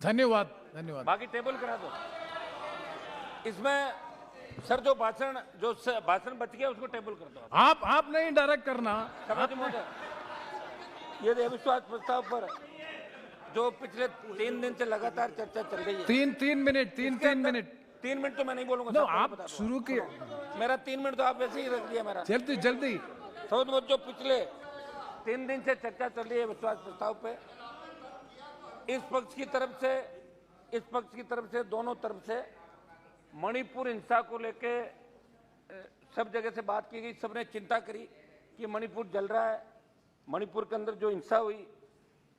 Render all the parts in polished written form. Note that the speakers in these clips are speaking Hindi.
धन्यवाद धन्यवाद। बाकी टेबल करा दो। इसमें सर जो भाषण बच गया उसको टेबल कर दो। आप नहीं डायरेक्ट करना। सभापति महोदय, ये अविश्वास प्रस्ताव पर जो पिछले 3 दिन से लगातार चर्चा चल रही है। 3 मिनट 3 मिनट 3 मिनट तो मैं नहीं बोलूंगा। नो, आप शुरू किए। मेरा 3 मिनट तो आप वैसे ही रख दिया मेरा। जल्दी जल्दी। जो पिछले 3 दिन से चर्चा चल रही है विश्वास प्रस्ताव पे, इस पक्ष की तरफ से दोनों तरफ से मणिपुर हिंसा को लेके सब जगह से बात की गई। सबने चिंता करी कि मणिपुर जल रहा है। मणिपुर के अंदर जो हिंसा हुई,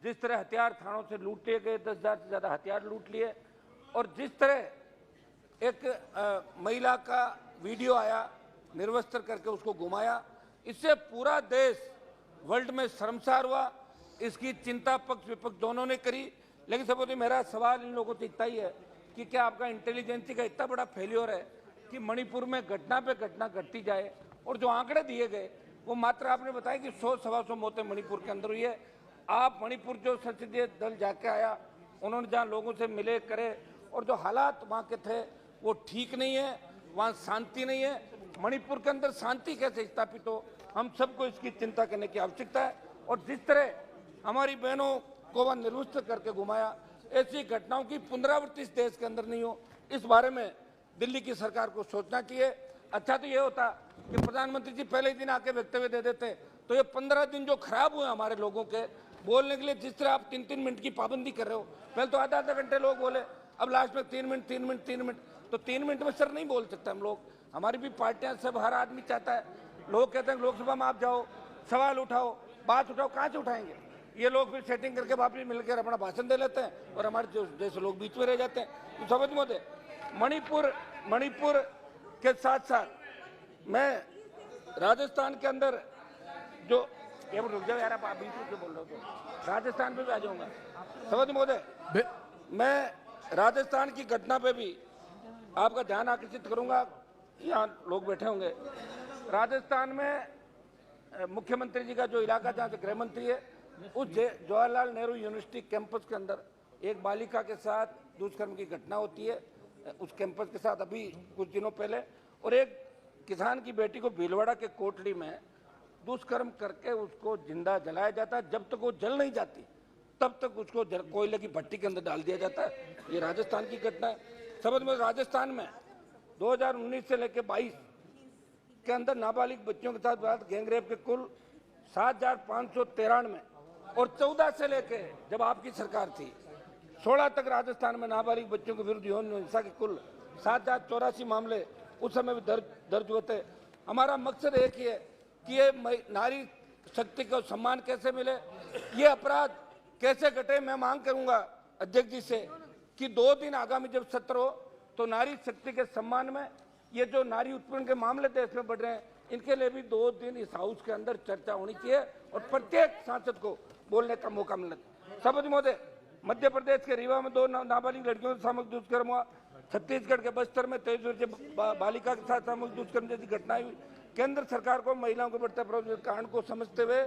जिस तरह हथियार थानों से लूट लिए गए, 10,000 से ज्यादा हथियार लूट लिए, और जिस तरह एक महिला का वीडियो आया निर्वस्त्र करके उसको घुमाया, इससे पूरा देश वर्ल्ड में शर्मसार हुआ। इसकी चिंता पक्ष विपक्ष दोनों ने करी। लेकिन सभापति, मेरा सवाल इन लोगों से इतना ही है कि क्या आपका इंटेलिजेंसी का इतना बड़ा फेल्योर है कि मणिपुर में घटना पे घटना घटती जाए, और जो आंकड़े दिए गए वो मात्र आपने बताया कि 100-125 मौतें मणिपुर के अंदर हुई है। आप मणिपुर जो संसदीय दल जाके आया, उन्होंने जहाँ लोगों से मिले करे, और जो हालात वहाँ के थे वो ठीक नहीं है, वहाँ शांति नहीं है। मणिपुर के अंदर शांति कैसे स्थापित हो, हम सबको इसकी चिंता करने की आवश्यकता है। और जिस तरह हमारी बहनों को वह निर्वस्त्र करके घुमाया, ऐसी घटनाओं की पुनरावृत्ति इस देश के अंदर नहीं हो, इस बारे में दिल्ली की सरकार को सोचना चाहिए। अच्छा तो ये होता कि प्रधानमंत्री जी पहले ही दिन आके वक्तव्य दे देते, तो ये 15 दिन जो खराब हुए हमारे लोगों के बोलने के लिए, जिस तरह आप 3-3 मिनट की पाबंदी कर रहे हो, पहले तो आधा घंटे लोग बोले, अब लास्ट में 3 मिनट, तो 3 मिनट में सर नहीं बोल सकते हम लोग। हमारी भी पार्टियां, सब हर आदमी चाहता है, लोग कहते हैं लोकसभा में आप जाओ, सवाल उठाओ, बात उठाओ, कहाँ से उठाएंगे? ये लोग फिर सेटिंग करके वापस मिलकर अपना भाषण दे लेते हैं, और हमारे जैसे लोग बीच में रह जाते हैं। तो सभापति महोदय, मणिपुर के साथ साथ मैं राजस्थान के अंदर जो ये रुक जाओ यार, आप बीच में बोल रहे हो, तो राजस्थान पे भी आ जाऊंगा। सभापति महोदय, मैं राजस्थान की घटना पे भी आपका ध्यान आकर्षित करूंगा। यहाँ लोग बैठे होंगे। राजस्थान में मुख्यमंत्री जी का जो इलाका जहाँ से गृह मंत्री है, उस जवाहरलाल नेहरू यूनिवर्सिटी कैंपस के अंदर एक बालिका के साथ दुष्कर्म की घटना होती है। उस कैंपस के साथ अभी कुछ दिनों पहले, और एक किसान की बेटी को भीलवाड़ा के कोटली में दुष्कर्म करके उसको जिंदा जलाया जाता है। जब तक वो जल नहीं जाती तब तक उसको कोयले की भट्टी के अंदर डाल दिया जाता है। ये राजस्थान की घटना है। समझ में, राजस्थान में 2019 से लेकर 22 के अंदर नाबालिग बच्चों के साथ गैंगरेप के कुल 7,593, और 14 से लेके जब आपकी सरकार थी 16 तक राजस्थान में नाबालिग बच्चों के विरुद्ध यौन हिंसा के कुल 7,084 मामले उस समय भी दर्ज हुए थे। हमारा मकसद एक ही है कि ये नारी शक्ति को सम्मान कैसे मिले, ये अपराध कैसे घटे। मैं मांग करूंगा अध्यक्ष जी से कि 2 दिन आगामी जब सत्र हो तो नारी शक्ति के सम्मान में ये जो नारी उत्पीड़न के मामले देश में बढ़ रहे हैं, इनके लिए भी 2 दिन इस हाउस के अंदर चर्चा होनी चाहिए, और प्रत्येक सांसद को बोलने का मौका मिलना चाहिए। सभापति महोदय, मध्य प्रदेश के रीवा में 2 नाबालिग लड़कियों से सामूहिक दुष्कर्म हुआ। छत्तीसगढ़ के बस्तर में 23 वर्षीय बालिका के साथ सामूहिक दुष्कर्म जैसी घटनाएं हुई। केंद्र सरकार को महिलाओं के बढ़ते अपराध के कारण को समझते हुए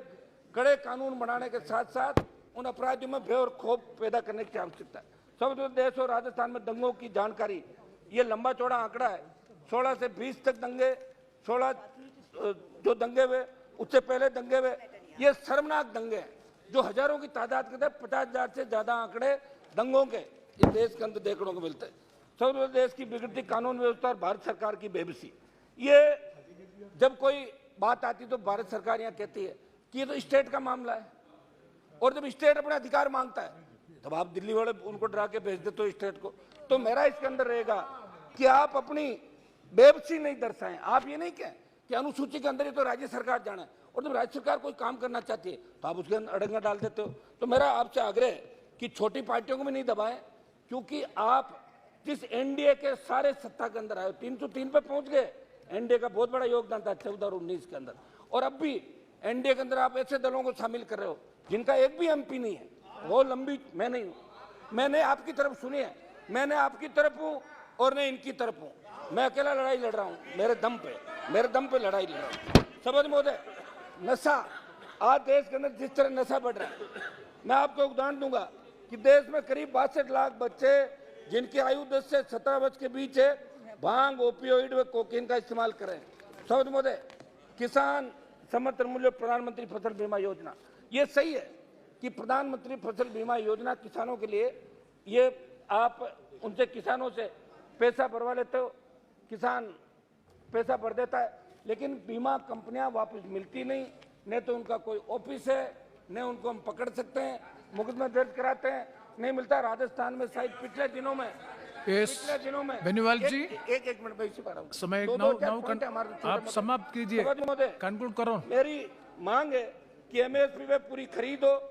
कड़े कानून बनाने के साथ साथ उन अपराधियों में भय और खौफ पैदा करने की आवश्यकता है। सब देश और राजस्थान में दंगों की जानकारी, ये लंबा चौड़ा आंकड़ा है। 16 से 20 तक दंगे, 16 जो दंगे हुए, उससे पहले दंगे हुए, ये शर्मनाक दंगे हैं जो हजारों की तादाद के थे। 50,000 से ज्यादा आंकड़े दंगों के इस देश के अंदर देखने को मिलते हैं। सब देश की बिगड़ती कानून व्यवस्था और भारत सरकार की बेबसी, ये जब कोई बात आती तो भारत सरकार यहाँ कहती है कि ये तो स्टेट का मामला है, और जब स्टेट अपना अधिकार मांगता है तब आप दिल्ली वाले उनको डरा के भेज देते हो स्टेट को। तो मेरा इसके अंदर रहेगा कि आप अपनी बेबसी नहीं दर्शाएं। आप ये नहीं कहें कि अनुसूची के अंदर ये तो राज्य सरकार जाना है, और जब राज्य सरकार कोई काम करना चाहती है तो आप उसके अंदर अड़ंगा डाल देते हो। तो मेरा आपसे आग्रह है कि छोटी पार्टियों को भी नहीं दबाएं, क्योंकि आप जिस एनडीए के सारे सत्ता के अंदर आए, 303 पे पहुंच गए। एनडीए का बहुत बड़ा योगदान था 14 और 19 के अंदर, और अब भी एनडीए के अंदर आप ऐसे दलों को शामिल कर रहे हो जिनका एक भी एमपी नहीं है। वो लंबी मैं नहीं हूं, मैंने आपकी तरफ सुनी है, मैंने आपकी तरफ हूं और मैं इनकी तरफ हूं। मैं अकेला लड़ाई लड़ रहा हूं, मेरे दम पे लड़ाई लड़ रहा हूं। सभापति महोदय, नशा आज देश के अंदर जिस तरह नशा बढ़ रहा है, मैं आपको उदाहरण दूंगा कि देश में करीब 62 लाख बच्चे जिनकी आयु 10 से 17 वर्ष के बीच है भांग, ओपियोइड व कोकीन का इस्तेमाल करें। समझ महोदय, किसान समर्थन मूल्य प्रधानमंत्री फसल बीमा योजना, ये सही है कि प्रधानमंत्री फसल बीमा योजना किसानों के लिए, ये आप उनसे किसानों से पैसा भरवा लेते हो, किसान पैसा भर देता है, लेकिन बीमा कंपनियां वापस मिलती नहीं, न तो उनका कोई ऑफिस है, न उनको हम पकड़ सकते हैं, मुकदमा दर्ज कराते हैं, नहीं मिलता। राजस्थान में शायद पिछले दिनों में बेनीवाल जी, एक मिनट में इसी पर समय आप समाप्त कीजिए, कंक्लूड करो। मेरी मांग है कि एमएसपी में पूरी खरीद हो,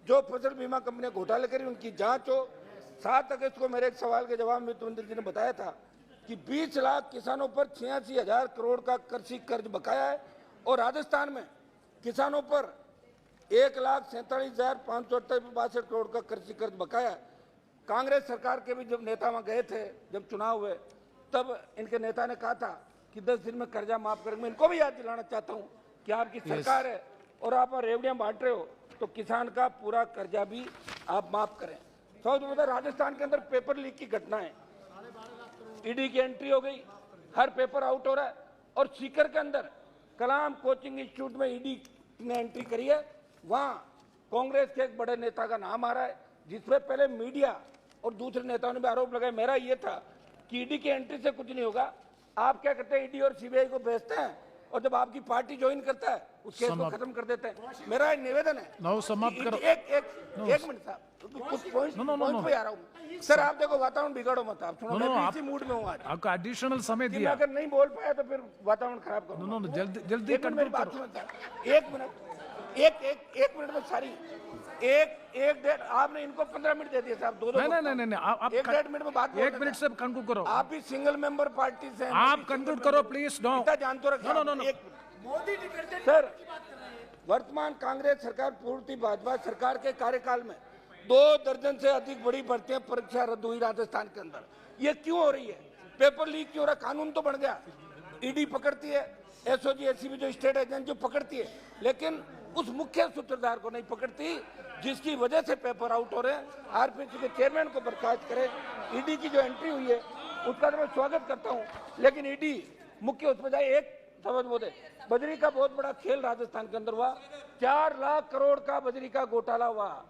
जो फसल बीमा कंपनियां घोटाले करी उनकी जांच हो। 7 अगस्त को मेरे एक सवाल के जवाब में वित्त मंत्री जी ने बताया था कि 20 लाख किसानों पर 86,000 करोड़ का कृषि कर्ज बकाया है और राजस्थान में किसानों पर 1,47,562 करोड़ का कृषि कर्ज बकाया है। कांग्रेस सरकार के भी जब नेता वहां गए थे, जब चुनाव हुए, तब इनके नेता ने कहा था कि 10 दिन में कर्जा माफ करेंगे। मैं इनको भी याद दिलाना चाहता हूं कि आपकी सरकार है और आप रेवड़ियां बांट रहे हो, तो किसान का पूरा कर्जा भी आप माफ करें। राजस्थान के अंदर पेपर लीक की घटना है, ईडी की एंट्री हो गई, हर पेपर आउट हो रहा है, और सीकर के अंदर कलाम कोचिंग इंस्टीट्यूट में ईडी ने एंट्री करी है, वहां कांग्रेस के एक बड़े नेता का नाम आ रहा है, जिसमें पहले मीडिया और दूसरे नेताओं ने भी आरोप लगाया। मेरा ये था कि ईडी की एंट्री से कुछ नहीं होगा, आप क्या करते हैं, ईडी और सीबीआई को भेजते हैं, और जब आपकी पार्टी ज्वाइन करता है उस केस को खत्म कर देते हैं। मेरा निवेदन है, समाप्त करो। एक मिनट साहब, कुछ पॉइंट पे आ रहा हूँ सर। आप देखो, वातावरण बिगाड़ो मत, आप सुनो, मैं इसी मूड में हूँ आज, आपका एडिशनल समय दिया, अगर नहीं बोल पाया तो फिर वातावरण खराब करो। जल्दी एक मिनट में सारी एक डेढ़, आपने इनको 15 मिनट दे दिए साहब, दो नहीं, आप 1.5 मिनट में बात, 1 मिनट से कंक्लूड करो। आप भी सिंगल मेंबर पार्टी से, आप कंक्लूड करो प्लीज। नो, जान तो रखो। मोदी सर, वर्तमान कांग्रेस सरकार पूर्ति भाजपा सरकार के कार्यकाल में 2 दर्जन से अधिक बड़ी भर्तियां परीक्षा रद्द हुई राजस्थान के अंदर। ये क्यों हो रही है? पेपर लीक क्यों हो रहा? कानून तो बन गया, ईडी पकड़ती है, एसओजी एसीबी जो स्टेट एजेंट जो पकड़ती है, लेकिन उस मुख्य सूत्रधार को नहीं पकड़ती, जिसकी वजह से पेपर आउट हो रहे हैं। आरपीसी के चेयरमैन को बर्खास्त करे। ईडी की जो एंट्री हुई है उसका तो मैं स्वागत करता हूं, लेकिन ईडी मुख्य उसमें जाए। एक समझ बोले, बजरी का बहुत बड़ा खेल राजस्थान के अंदर हुआ, 4 लाख करोड़ का बजरी का घोटाला हुआ।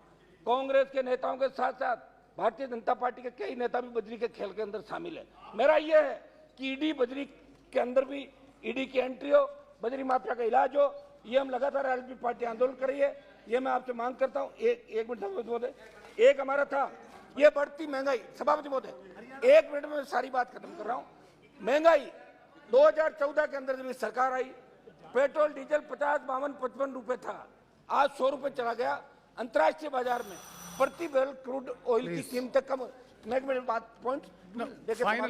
कांग्रेस के नेताओं के साथ साथ भारतीय जनता पार्टी के कई नेता भी बजरी के खेल के अंदर शामिल है। मेरा यह है कि ईडी बजरी के अंदर भी ईडी की एंट्री हो, बजरी माफिया का इलाज हो। ये हम लगातार आरएलपी पार्टी आंदोलन कर रही है, ये मैं आपसे मांग करता हूं। एक मिनट महोदय, एक हमारा था ये बढ़ती महंगाई, सभापति महोदय 1 मिनट में सारी बात खत्म कर रहा हूं। महंगाई 2014 के अंदर जब सरकार आई, पेट्रोल डीजल 50, 52, 55 रुपए था, आज 100 रुपए चला गया। अंतर्राष्ट्रीय बाजार में प्रति बैरल क्रूड ऑयल की कीमतें कम। मेरे बात point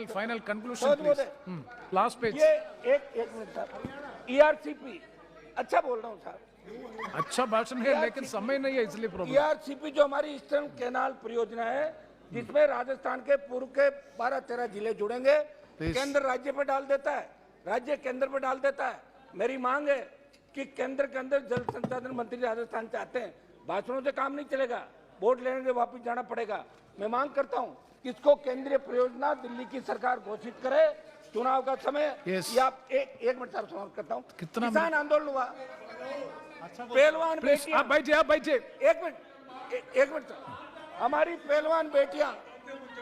final conclusion last page. ये एक मिनट साहब, ईआरसीपी अच्छा बोल रहा हूँ साहब, अच्छा भाषण है, लेकिन समय नहीं है इसलिए प्रॉब्लम। ईआरसीपी जो हमारी ईस्टर्न कैनाल परियोजना है, जिसमें राजस्थान के पूर्व के 12-13 जिले जुड़ेंगे, केंद्र राज्य पे डाल देता है, राज्य केंद्र पे डाल देता है। मेरी मांग है कि केंद्र के अंदर जल संसाधन मंत्री राजस्थान चाहते हैं, भाषणों से काम नहीं चलेगा, वोट लेने के वापिस जाना पड़ेगा। मैं मांग करता हूं कि इसको केंद्रीय परियोजना दिल्ली की सरकार घोषित करे। चुनाव का समय या एक मिनट समाप्त करता हूं। किसान आंदोलन हुआ, पहलवान बेटियां, आप बैठिए एक मिनट हमारी पहलवान बेटियां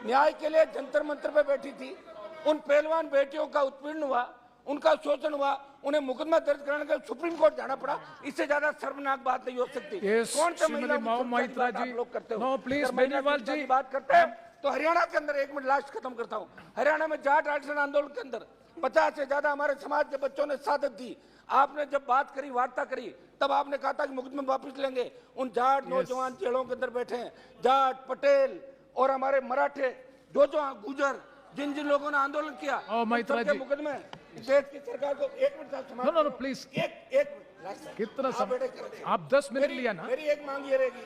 न्याय के लिए जंतर मंतर पे बैठी थी, उन पहलवान बेटियों का उत्पीड़न हुआ, उनका शोषण हुआ, उन्हें मुकदमा दर्ज कराने के लिए सुप्रीम कोर्ट जाना पड़ा। इससे ज्यादा शर्मनाक बात नहीं हो सकती। कौन से महिला लोग करते हो? प्लीज बेनीवाल जी बात करते हैं तो हरियाणा के अंदर, 1 मिनट लास्ट खत्म करता हूँ, हरियाणा में जाट आरक्षण आंदोलन के अंदर 50 से ज्यादा हमारे समाज के बच्चों ने शहादत दी। आपने जब बात करी, वार्ता करी, तब आपने कहा था कि मुकदमे वापस लेंगे। उन जाट नौजवान जेलों के अंदर बैठे हैं, जाट, पटेल और हमारे मराठे, जो गुजर, जिन जिन लोगों ने आंदोलन किया, मुकदमे देश की सरकार को। 1 मिनट प्लीज, एक कितना आप 10 मिनट लिया ना। मेरी एक मांग ये रहेगी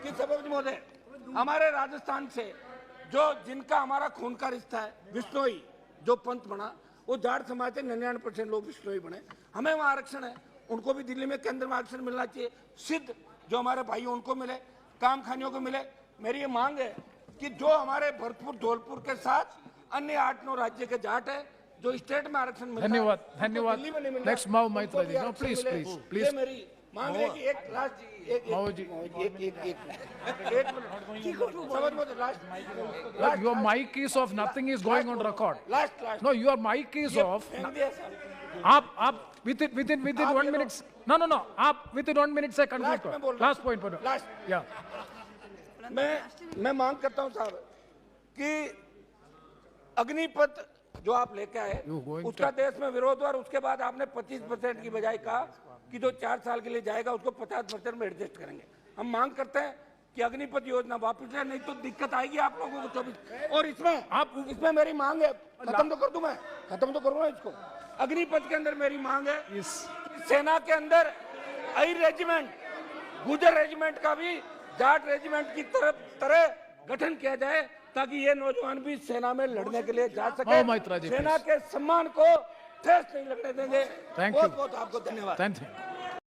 कि सभापति महोदय, हमारे राजस्थान से जो जिनका हमारा खून का रिश्ता है, बिश्नोई जो पंथ बना, वो जाट समाज से 99% लोग बिश्नोई बने। हमें वहाँ आरक्षण है, उनको भी दिल्ली में केंद्र में आरक्षण मिलना चाहिए। सिद्ध जो हमारे भाई उनको मिले, काम खानियों को मिले, मेरी ये मांग है कि जो हमारे भरतपुर धौलपुर के साथ अन्य 8-9 राज्य के जाट है जो स्टेट में आरक्षण मिलता है, धन्यवाद उनको धन्यवाद दिल्ली में नहीं मिल रहा, नेक्स्ट माओ उनको मैत्रा भी जी, नो आरक्षण प्लीज मिले। प्लीज ये प्लीज मेरी मांग है कि एक लास्ट माओ जी एक मिनट समझ मत last your mic is off, nothing is going on record. Last No, your mic is off. आप within 1 minute, no, आप within 1 minute से conclude Last में बोल करो, रहा last point पर, Last. yeah. मैं मांग करता हूं साहब कि अग्निपथ जो आप लेके आए You going उसका देश में विरोध हुआ और उसके बाद आपने 25% की बजाय कहा कि जो 4 साल के लिए जाएगा उसको 50% में एडजस्ट करेंगे। हम मांग करते हैं कि अग्निपथ योजना वापस ले, नहीं तो दिक्कत आएगी आप लोगों को 24। और इसमें मेरी मांग है, खत्म तो कर दूं मैं, खत्म तो करूंगा इसको। अग्निपथ के अंदर मेरी मांग है सेना के अंदर आई रेजिमेंट, गुजर रेजिमेंट का भी जाट रेजिमेंट की तरह गठन किया जाए ताकि ये नौजवान भी सेना में लड़ने के लिए जा सके। मैत्रा जी, सेना के सम्मान को ठेस नहीं लगने देंगे। Thank you. बहुत आपको धन्यवाद। Thank you.